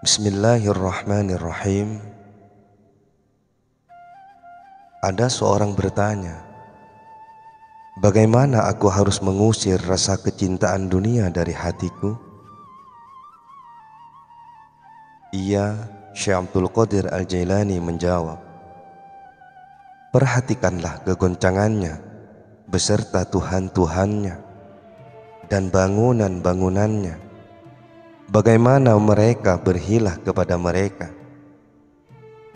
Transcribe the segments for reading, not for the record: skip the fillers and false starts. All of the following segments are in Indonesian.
Bismillahirrahmanirrahim. Ada seorang bertanya, bagaimana aku harus mengusir rasa kecintaan dunia dari hatiku? Ia, Syekh Abdul Qadir Al-Jailani menjawab, perhatikanlah kegoncangannya beserta Tuhan-Tuhannya dan bangunan-bangunannya. Bagaimana mereka berhilah kepada mereka,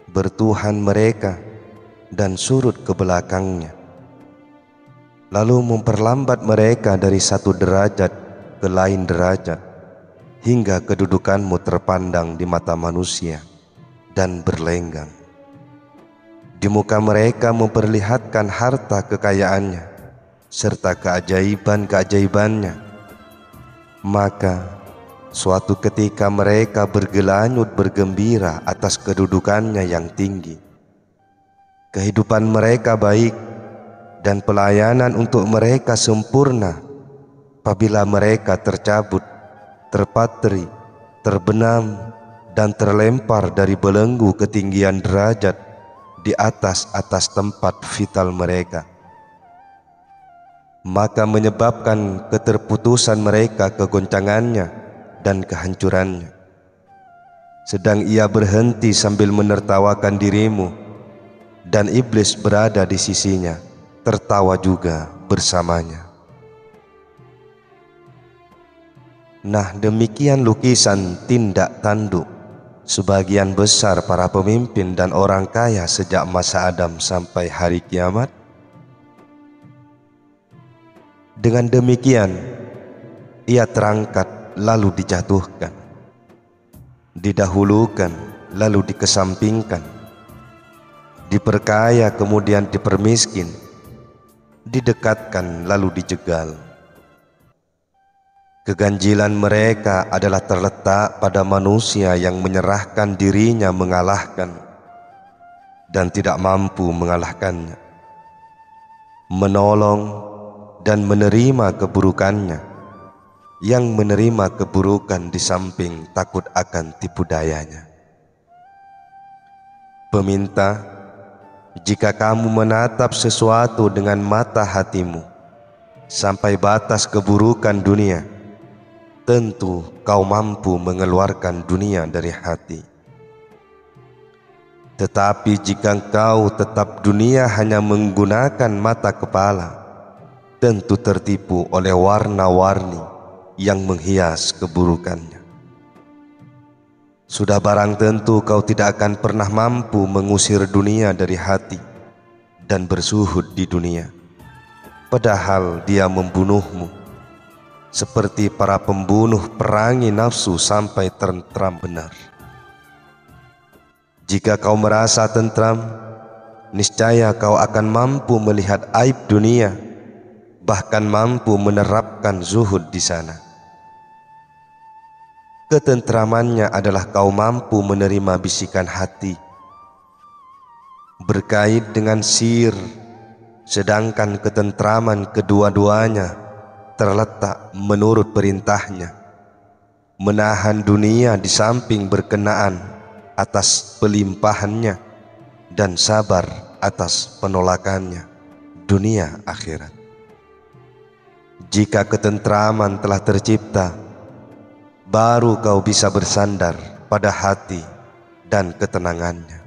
bertuhan mereka dan surut ke belakangnya, lalu memperlambat mereka dari satu derajat ke lain derajat, hingga kedudukanmu terpandang di mata manusia dan berlenggang. Di muka mereka memperlihatkan harta kekayaannya serta keajaiban-keajaibannya. Maka suatu ketika mereka bergelanyut bergembira atas kedudukannya yang tinggi. Kehidupan mereka baik dan pelayanan untuk mereka sempurna. Apabila mereka tercabut, terpatri, terbenam dan terlempar dari belenggu ketinggian derajat di atas tempat vital mereka, maka menyebabkan keterputusan mereka, kegoncangannya dan kehancurannya. Sedang ia berhenti sambil menertawakan dirimu, dan iblis berada di sisinya, tertawa juga bersamanya. Nah, demikian lukisan tindak tanduk sebagian besar para pemimpin dan orang kaya sejak masa Adam sampai hari kiamat. Dengan demikian, ia terangkat lalu dijatuhkan, didahulukan lalu dikesampingkan, diperkaya kemudian dipermiskin, didekatkan lalu dijegal. Keganjilan mereka adalah terletak pada manusia yang menyerahkan dirinya mengalahkan dan tidak mampu mengalahkannya, menolong dan menerima keburukannya, yang menerima keburukan di samping takut akan tipu dayanya. Peminta, jika kamu menatap sesuatu dengan mata hatimu sampai batas keburukan dunia, tentu kau mampu mengeluarkan dunia dari hati. Tetapi jika kau tetap dunia hanya menggunakan mata kepala, tentu tertipu oleh warna-warni yang menghias keburukannya. Sudah barang tentu kau tidak akan pernah mampu mengusir dunia dari hati dan bersuhud di dunia, padahal dia membunuhmu seperti para pembunuh perangi nafsu sampai tentram benar. Jika kau merasa tentram, niscaya kau akan mampu melihat aib dunia, bahkan mampu menerapkan zuhud di sana. Ketentramannya adalah kau mampu menerima bisikan hati berkait dengan sir, sedangkan ketentraman kedua-duanya terletak menurut perintahnya, menahan dunia di samping berkenaan atas pelimpahannya dan sabar atas penolakannya, dunia akhirat. Jika ketentraman telah tercipta, baru kau bisa bersandar pada hati dan ketenangannya.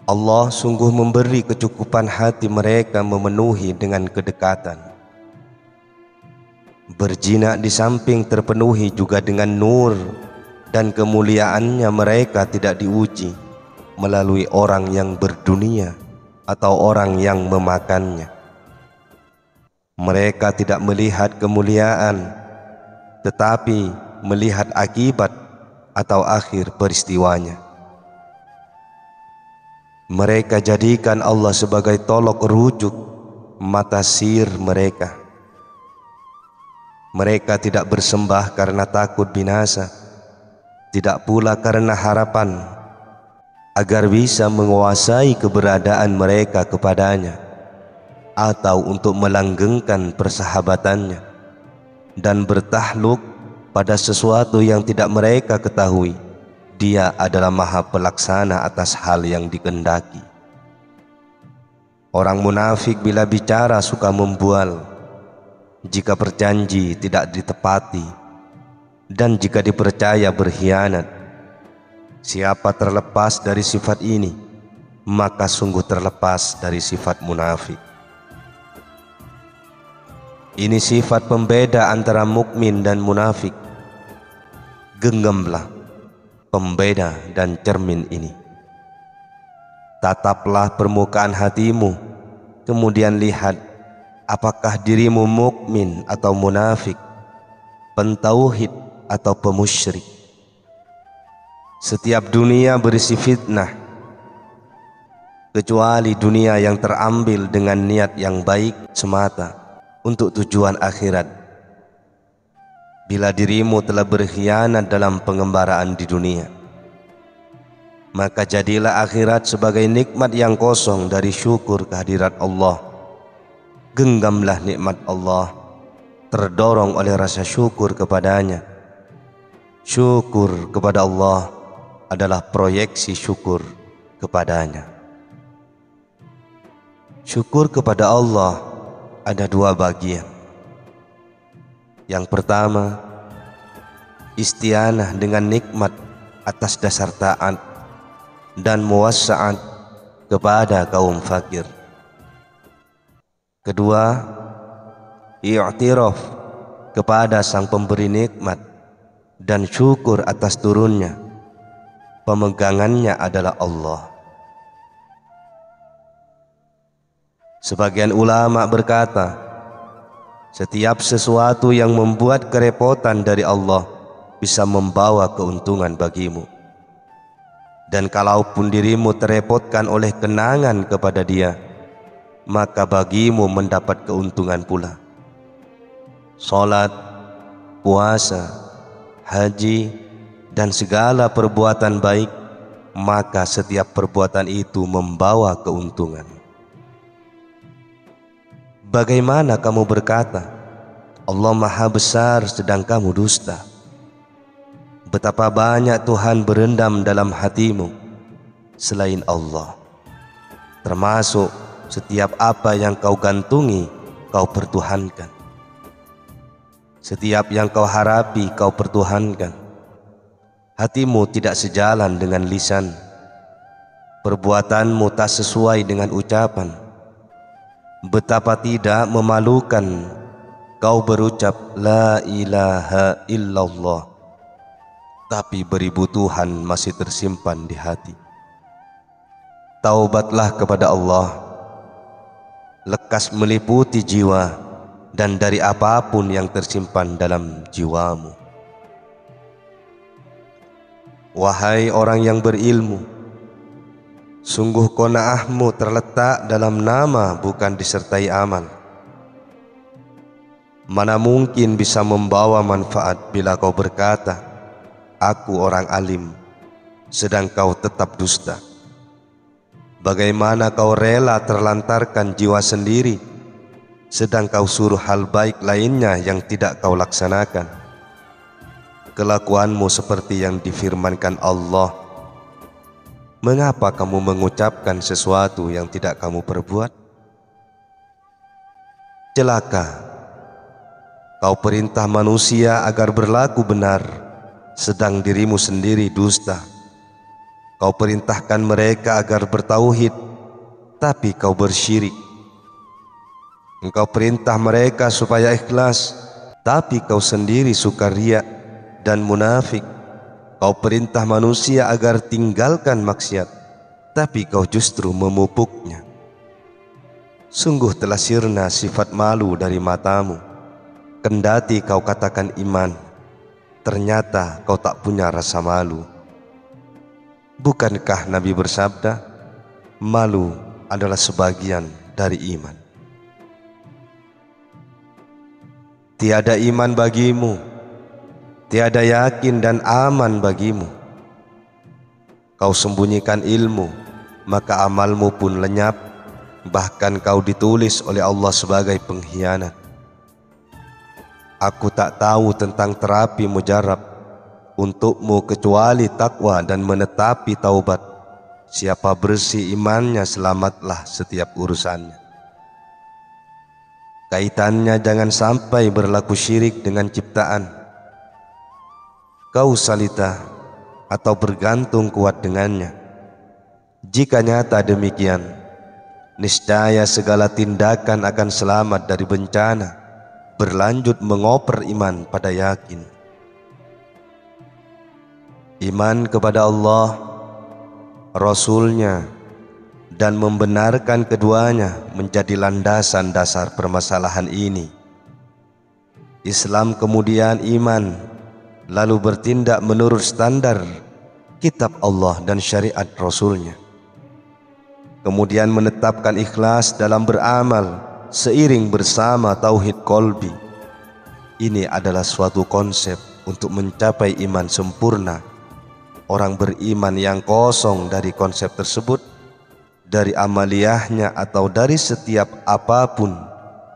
Allah sungguh memberi kecukupan hati mereka memenuhi dengan kedekatan. Berjinak di samping terpenuhi juga dengan nur, dan kemuliaannya mereka tidak diuji melalui orang yang berdunia atau orang yang memakannya. Mereka tidak melihat kemuliaan, tetapi melihat akibat atau akhir peristiwanya. Mereka jadikan Allah sebagai tolok rujuk mata sir mereka. Mereka tidak bersembah karena takut binasa, tidak pula karena harapan agar bisa menguasai keberadaan mereka kepadanya, atau untuk melanggengkan persahabatannya dan bertahluk pada sesuatu yang tidak mereka ketahui. Dia adalah Maha Pelaksana atas hal yang dikehendaki. Orang munafik bila bicara suka membual, jika berjanji tidak ditepati, dan jika dipercaya berkhianat. Siapa terlepas dari sifat ini, maka sungguh terlepas dari sifat munafik. Ini sifat pembeda antara mukmin dan munafik. Genggamlah pembeda dan cermin ini. Tataplah permukaan hatimu, kemudian lihat apakah dirimu mukmin atau munafik, pentauhid atau pemusyrik. Setiap dunia berisi fitnah, kecuali dunia yang terambil dengan niat yang baik semata untuk tujuan akhirat. Bila dirimu telah berkhianat dalam pengembaraan di dunia, maka jadilah akhirat sebagai nikmat yang kosong dari syukur kehadirat Allah. Genggamlah nikmat Allah, terdorong oleh rasa syukur kepadanya. Syukur kepada Allah adalah proyeksi syukur kepadanya. Syukur kepada Allah ada dua bagian. Yang pertama, isti'anah dengan nikmat atas dasar taat dan muwassa'at kepada kaum fakir. Kedua, i'tiraf kepada sang pemberi nikmat dan syukur atas turunnya. Pemegangannya adalah Allah. Sebagian ulama berkata, setiap sesuatu yang membuat kerepotan dari Allah bisa membawa keuntungan bagimu. Dan kalaupun dirimu terepotkan oleh kenangan kepada Dia, maka bagimu mendapat keuntungan pula. Salat, puasa, haji, dan segala perbuatan baik, maka setiap perbuatan itu membawa keuntungan. Bagaimana kamu berkata, Allah Maha Besar sedang kamu dusta? Betapa banyak Tuhan berendam dalam hatimu selain Allah. Termasuk setiap apa yang kau gantungi, kau pertuhankan. Setiap yang kau harapi, kau pertuhankan. Hatimu tidak sejalan dengan lisan. Perbuatanmu tak sesuai dengan ucapan. Betapa tidak memalukan kau berucap la ilaha illallah, tapi beribu Tuhan masih tersimpan di hati. Taubatlah kepada Allah, lekas meliputi jiwa dan dari apapun yang tersimpan dalam jiwamu. Wahai orang yang berilmu, sungguh qanaahmu terletak dalam nama bukan disertai amal. Mana mungkin bisa membawa manfaat bila kau berkata, aku orang alim, sedang kau tetap dusta. Bagaimana kau rela terlantarkan jiwa sendiri, sedang kau suruh hal baik lainnya yang tidak kau laksanakan. Kelakuanmu seperti yang difirmankan Allah, mengapa kamu mengucapkan sesuatu yang tidak kamu perbuat? Celaka, kau perintah manusia agar berlaku benar, sedang dirimu sendiri dusta. Kau perintahkan mereka agar bertauhid, tapi kau bersyirik. Engkau perintah mereka supaya ikhlas, tapi kau sendiri suka riya dan munafik. Kau perintah manusia agar tinggalkan maksiat, tapi kau justru memupuknya. Sungguh telah sirna sifat malu dari matamu. Kendati kau katakan iman, ternyata kau tak punya rasa malu. Bukankah Nabi bersabda, malu adalah sebagian dari iman. Tiada iman bagimu, tiada yakin dan aman bagimu. Kau sembunyikan ilmu, maka amalmu pun lenyap, bahkan kau ditulis oleh Allah sebagai pengkhianat. Aku tak tahu tentang terapi mujarab untukmu kecuali takwa dan menetapi taubat. Siapa bersih imannya selamatlah setiap urusannya. Kaitannya jangan sampai berlaku syirik dengan ciptaan. Kausalita atau bergantung kuat dengannya. Jika nyata demikian, niscaya segala tindakan akan selamat dari bencana, berlanjut mengoper iman pada yakin. Iman kepada Allah, Rasul-Nya, dan membenarkan keduanya menjadi landasan dasar permasalahan ini. Islam kemudian iman, lalu bertindak menurut standar kitab Allah dan syariat Rasul-Nya. Kemudian menetapkan ikhlas dalam beramal seiring bersama tauhid qalbi. Ini adalah suatu konsep untuk mencapai iman sempurna. Orang beriman yang kosong dari konsep tersebut, dari amaliyahnya atau dari setiap apapun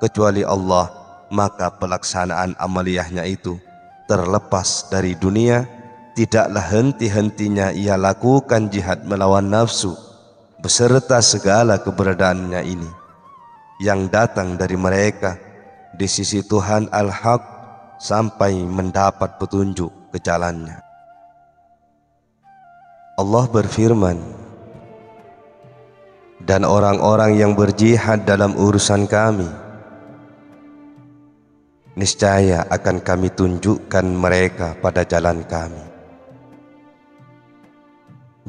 kecuali Allah, maka pelaksanaan amaliyahnya itu terlepas dari dunia. Tidaklah henti-hentinya ia lakukan jihad melawan nafsu beserta segala keberadaannya ini yang datang dari mereka di sisi Tuhan Al-Haq sampai mendapat petunjuk ke jalannya. Allah berfirman, dan orang-orang yang berjihad dalam urusan kami, niscaya akan kami tunjukkan mereka pada jalan kami.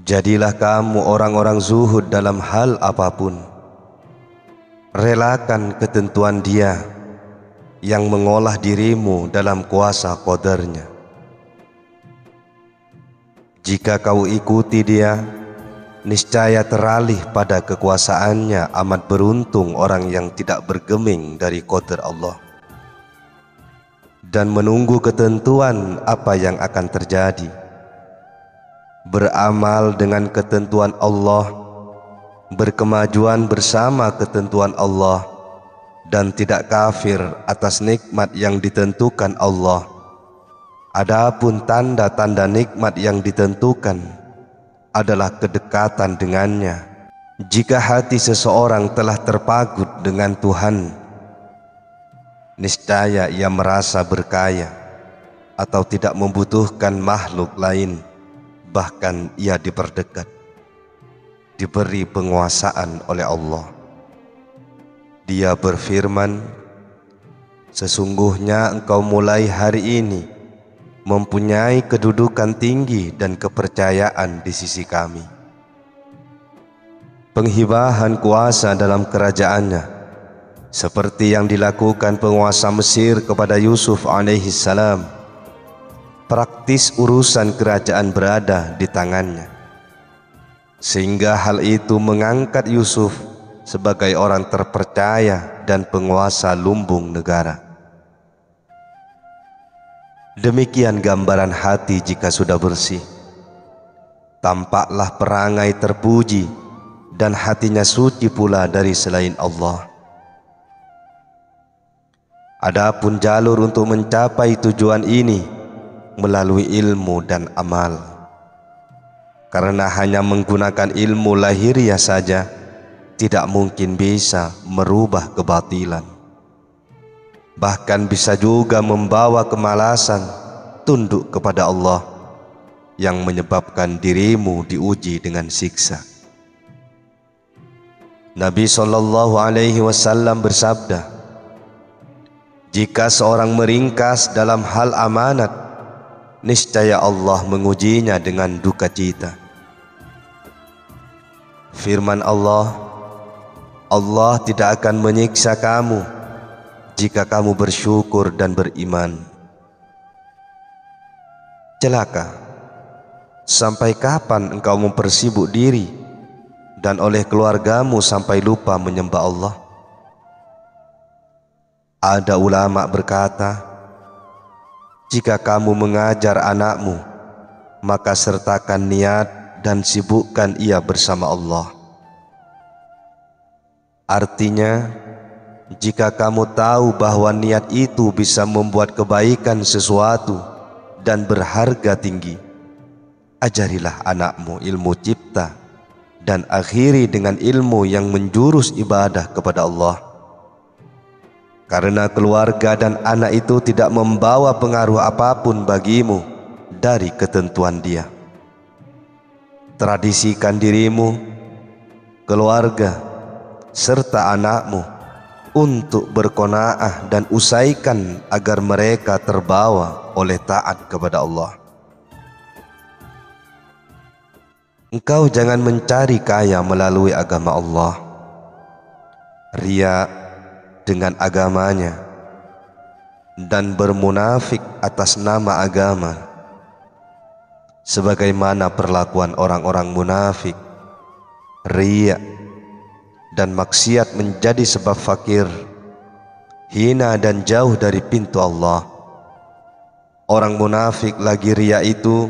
Jadilah kamu orang-orang zuhud dalam hal apapun. Relakan ketentuan Dia yang mengolah dirimu dalam kuasa qadarnya. Jika kau ikuti Dia, niscaya teralih pada kekuasaannya. Amat beruntung orang yang tidak bergeming dari qadar Allah dan menunggu ketentuan apa yang akan terjadi. Beramal dengan ketentuan Allah, berkemajuan bersama ketentuan Allah, dan tidak kafir atas nikmat yang ditentukan Allah. Adapun tanda-tanda nikmat yang ditentukan adalah kedekatan dengannya. Jika hati seseorang telah terpagut dengan Tuhan, niscaya ia merasa berkaya atau tidak membutuhkan makhluk lain. Bahkan ia diperdekat, diberi penguasaan oleh Allah. Dia berfirman, sesungguhnya engkau mulai hari ini mempunyai kedudukan tinggi dan kepercayaan di sisi kami. Penghibahan kuasa dalam kerajaannya, seperti yang dilakukan penguasa Mesir kepada Yusuf alaihissalam, praktis urusan kerajaan berada di tangannya, sehingga hal itu mengangkat Yusuf sebagai orang terpercaya dan penguasa lumbung negara. Demikian gambaran hati jika sudah bersih. Tampaklah perangai terpuji dan hatinya suci pula dari selain Allah. Adapun jalur untuk mencapai tujuan ini melalui ilmu dan amal. Karena hanya menggunakan ilmu lahiriah saja tidak mungkin bisa merubah kebatilan. Bahkan bisa juga membawa kemalasan tunduk kepada Allah yang menyebabkan dirimu diuji dengan siksa. Nabi SAW bersabda, jika seorang meringkas dalam hal amanat, niscaya Allah mengujinya dengan duka cita. Firman Allah, Allah tidak akan menyiksa kamu jika kamu bersyukur dan beriman. Celaka, sampai kapan engkau mempersibuk diri dan oleh keluargamu sampai lupa menyembah Allah? Ada ulama berkata, jika kamu mengajar anakmu, maka sertakan niat dan sibukkan ia bersama Allah. Artinya, jika kamu tahu bahwa niat itu bisa membuat kebaikan sesuatu dan berharga tinggi, ajarilah anakmu ilmu cipta dan akhiri dengan ilmu yang menjurus ibadah kepada Allah. Karena keluarga dan anak itu tidak membawa pengaruh apapun bagimu dari ketentuan Dia. Tradisikan dirimu, keluarga, serta anakmu untuk berqanaah dan usaikan agar mereka terbawa oleh taat kepada Allah. Engkau jangan mencari kaya melalui agama Allah, riya dengan agamanya, dan bermunafik atas nama agama, sebagaimana perlakuan orang-orang munafik, riya, dan maksiat menjadi sebab fakir, hina dan jauh dari pintu Allah. Orang munafik lagi riya itu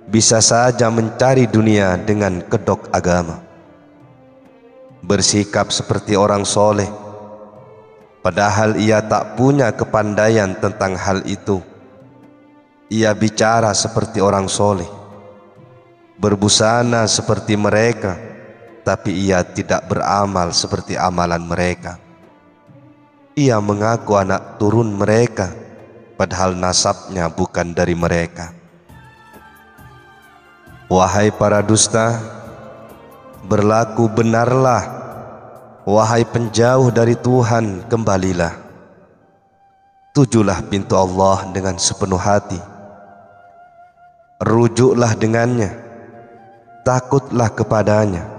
bisa saja mencari dunia dengan kedok agama, bersikap seperti orang soleh, padahal ia tak punya kepandaian tentang hal itu. Ia bicara seperti orang soleh, berbusana seperti mereka, tapi ia tidak beramal seperti amalan mereka. Ia mengaku anak turun mereka, padahal nasabnya bukan dari mereka. Wahai para dusta, berlaku benarlah. Wahai penjauh dari Tuhan, kembalilah. Tujulah pintu Allah dengan sepenuh hati. Rujuklah dengannya, takutlah kepadanya.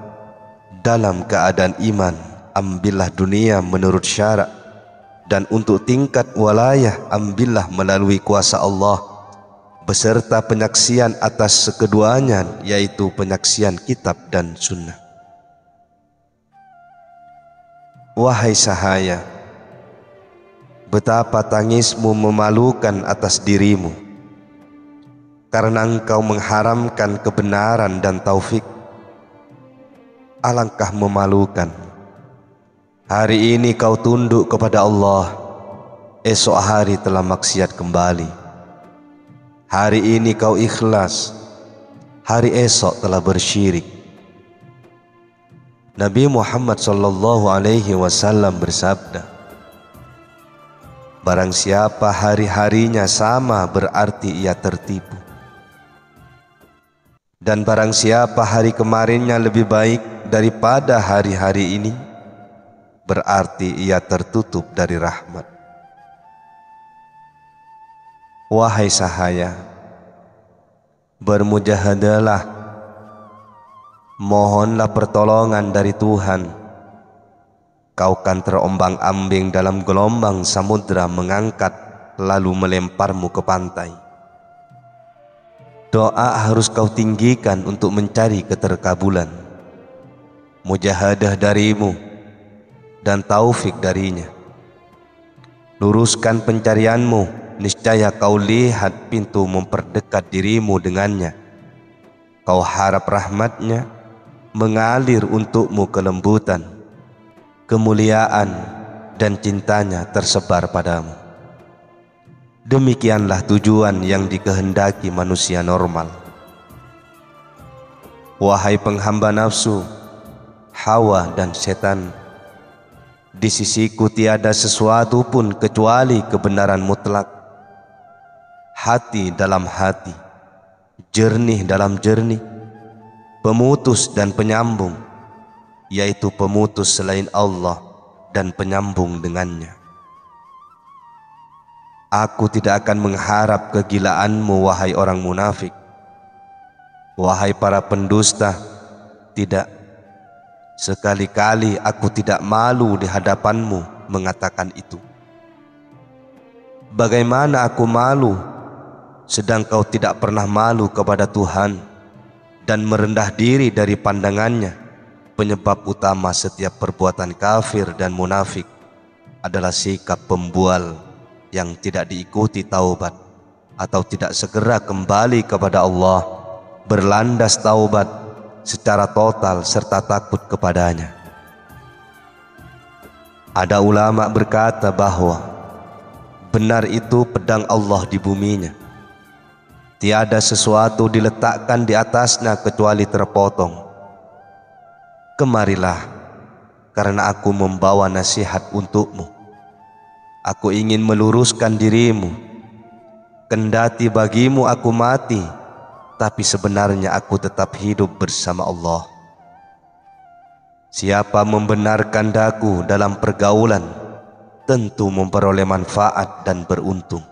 Dalam keadaan iman, ambillah dunia menurut syarak, dan untuk tingkat walayah ambillah melalui kuasa Allah, beserta penyaksian atas keduanya, yaitu penyaksian kitab dan sunnah. Wahai sahaya, betapa tangismu memalukan atas dirimu, karena engkau mengharamkan kebenaran dan taufik. Alangkah memalukan. Hari ini kau tunduk kepada Allah, esok hari telah maksiat kembali. Hari ini kau ikhlas, hari esok telah bersyirik. Nabi Muhammad SAW bersabda, barang siapa hari-harinya sama berarti ia tertipu, dan barang siapa hari kemarinnya lebih baik daripada hari-hari ini, berarti ia tertutup dari rahmat. Wahai sahaya, bermujahadalah, mohonlah pertolongan dari Tuhan. Kau kan terombang-ambing dalam gelombang samudra mengangkat lalu melemparmu ke pantai. Doa harus kau tinggikan untuk mencari keterkabulan. Mujahadah darimu dan taufik darinya. Luruskan pencarianmu, niscaya kau lihat pintu memperdekat dirimu dengannya. Kau harap rahmatnya mengalir untukmu kelembutan, kemuliaan dan cintanya tersebar padamu. Demikianlah tujuan yang dikehendaki manusia normal. Wahai penghamba nafsu, hawa dan setan, di sisiku tiada sesuatu pun kecuali kebenaran mutlak. Hati dalam hati, jernih dalam jernih, pemutus dan penyambung, yaitu pemutus selain Allah dan penyambung dengannya. Aku tidak akan mengharap kegilaanmu, wahai orang munafik. Wahai para pendusta, tidak. Sekali-kali aku tidak malu di hadapanmu mengatakan itu. Bagaimana aku malu, sedang kau tidak pernah malu kepada Tuhan dan merendah diri dari pandangannya. Penyebab utama setiap perbuatan kafir dan munafik adalah sikap pembual yang tidak diikuti taubat atau tidak segera kembali kepada Allah, berlandas taubat secara total serta takut kepadanya. Ada ulama berkata bahwa benar itu pedang Allah di buminya. Tiada sesuatu diletakkan di atasnya kecuali terpotong. Kemarilah, karena aku membawa nasihat untukmu. Aku ingin meluruskan dirimu. Kendati bagimu aku mati, tapi sebenarnya aku tetap hidup bersama Allah. Siapa membenarkan daku dalam pergaulan, tentu memperoleh manfaat dan beruntung.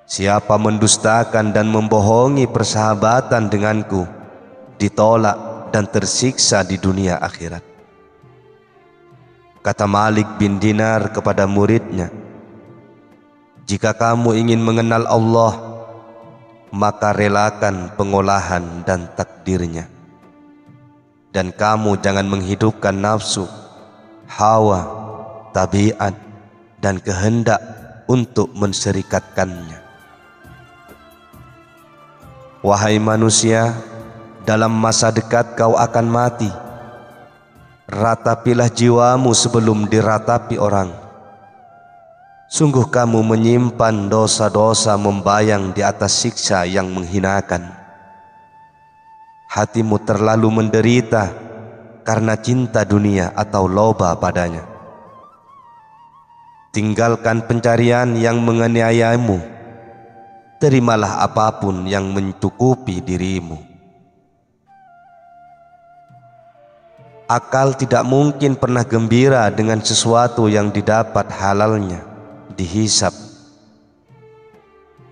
Siapa mendustakan dan membohongi persahabatan denganku, ditolak dan tersiksa di dunia akhirat. Kata Malik bin Dinar kepada muridnya, jika kamu ingin mengenal Allah, maka relakan pengolahan dan takdirnya. Dan kamu jangan menghidupkan nafsu, hawa, tabiat, dan kehendak untuk menserikatkannya. Wahai manusia, dalam masa dekat kau akan mati. Ratapilah jiwamu sebelum diratapi orang. Sungguh kamu menyimpan dosa-dosa membayang di atas siksa yang menghinakan. Hatimu terlalu menderita karena cinta dunia atau loba padanya. Tinggalkan pencarian yang menganiayamu. Terimalah apapun yang mencukupi dirimu. Akal tidak mungkin pernah gembira dengan sesuatu yang didapat halalnya dihisap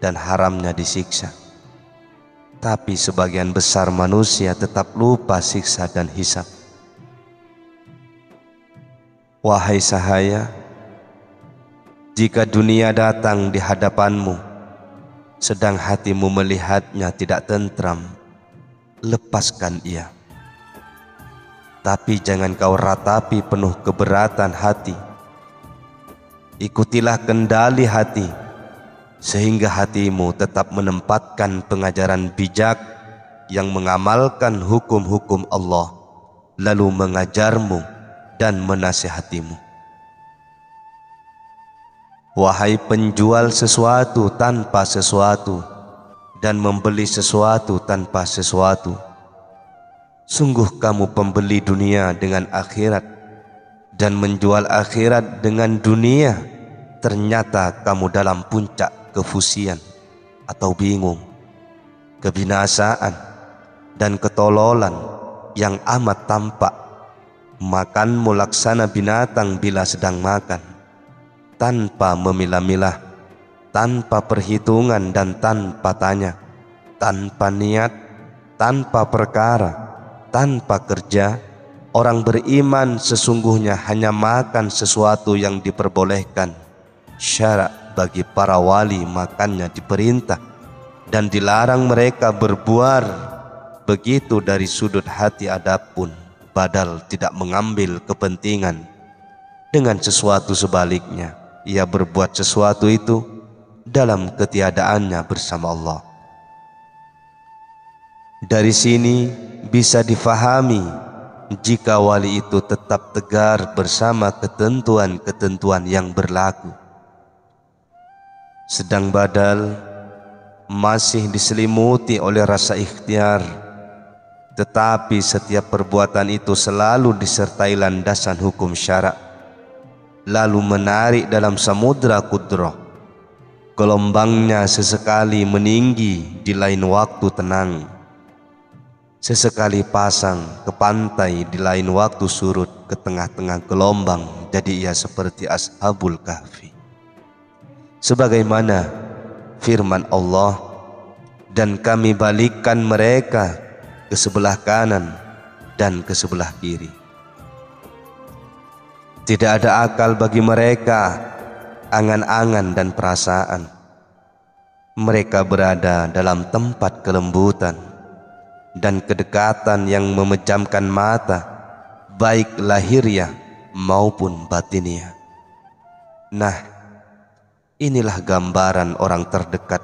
dan haramnya disiksa. Tapi sebagian besar manusia tetap lupa siksa dan hisab. Wahai sahaya, jika dunia datang di hadapanmu, sedang hatimu melihatnya tidak tentram, lepaskan ia. Tapi jangan kau ratapi penuh keberatan hati. Ikutilah kendali hati, sehingga hatimu tetap menempatkan pengajaran bijak yang mengamalkan hukum-hukum Allah, lalu mengajarmu dan menasihatimu. Wahai penjual sesuatu tanpa sesuatu dan membeli sesuatu tanpa sesuatu, sungguh kamu pembeli dunia dengan akhirat dan menjual akhirat dengan dunia. Ternyata kamu dalam puncak kefusian atau bingung, kebinasaan dan ketololan yang amat tampak. Makanmu laksana binatang bila sedang makan, tanpa memilah-milah, tanpa perhitungan dan tanpa tanya, tanpa niat, tanpa perkara, tanpa kerja. Orang beriman sesungguhnya hanya makan sesuatu yang diperbolehkan. Syarak bagi para wali makannya diperintah, dan dilarang mereka berbuar begitu dari sudut hati adapun, badal tidak mengambil kepentingan. Dengan sesuatu sebaliknya, ia berbuat sesuatu itu dalam ketiadaannya bersama Allah. Dari sini bisa difahami jika wali itu tetap tegar bersama ketentuan-ketentuan yang berlaku, sedang badal masih diselimuti oleh rasa ikhtiar, tetapi setiap perbuatan itu selalu disertai landasan hukum syarak, lalu menarik dalam samudra kudrah. Gelombangnya sesekali meninggi, di lain waktu tenang, sesekali pasang ke pantai, di lain waktu surut ke tengah-tengah gelombang. Jadi ia seperti Ashabul Kahfi. Sebagaimana firman Allah, dan kami balikkan mereka ke sebelah kanan dan ke sebelah kiri. Tidak ada akal bagi mereka, angan-angan dan perasaan. Mereka berada dalam tempat kelembutan dan kedekatan yang memejamkan mata, baik lahiriah maupun batiniah. Nah, inilah gambaran orang terdekat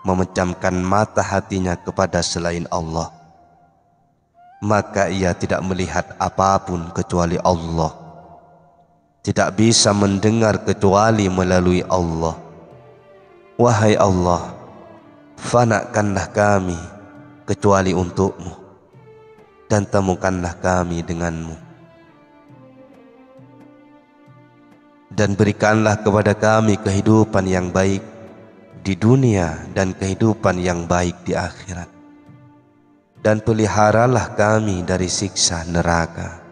memejamkan mata hatinya kepada selain Allah. Maka ia tidak melihat apapun kecuali Allah. tidak bisa mendengar kecuali melalui Allah. Wahai Allah, fanakanlah kami kecuali untuk-Mu, dan temukanlah kami dengan-Mu. Dan berikanlah kepada kami kehidupan yang baik di dunia dan kehidupan yang baik di akhirat. Dan peliharalah kami dari siksa neraka.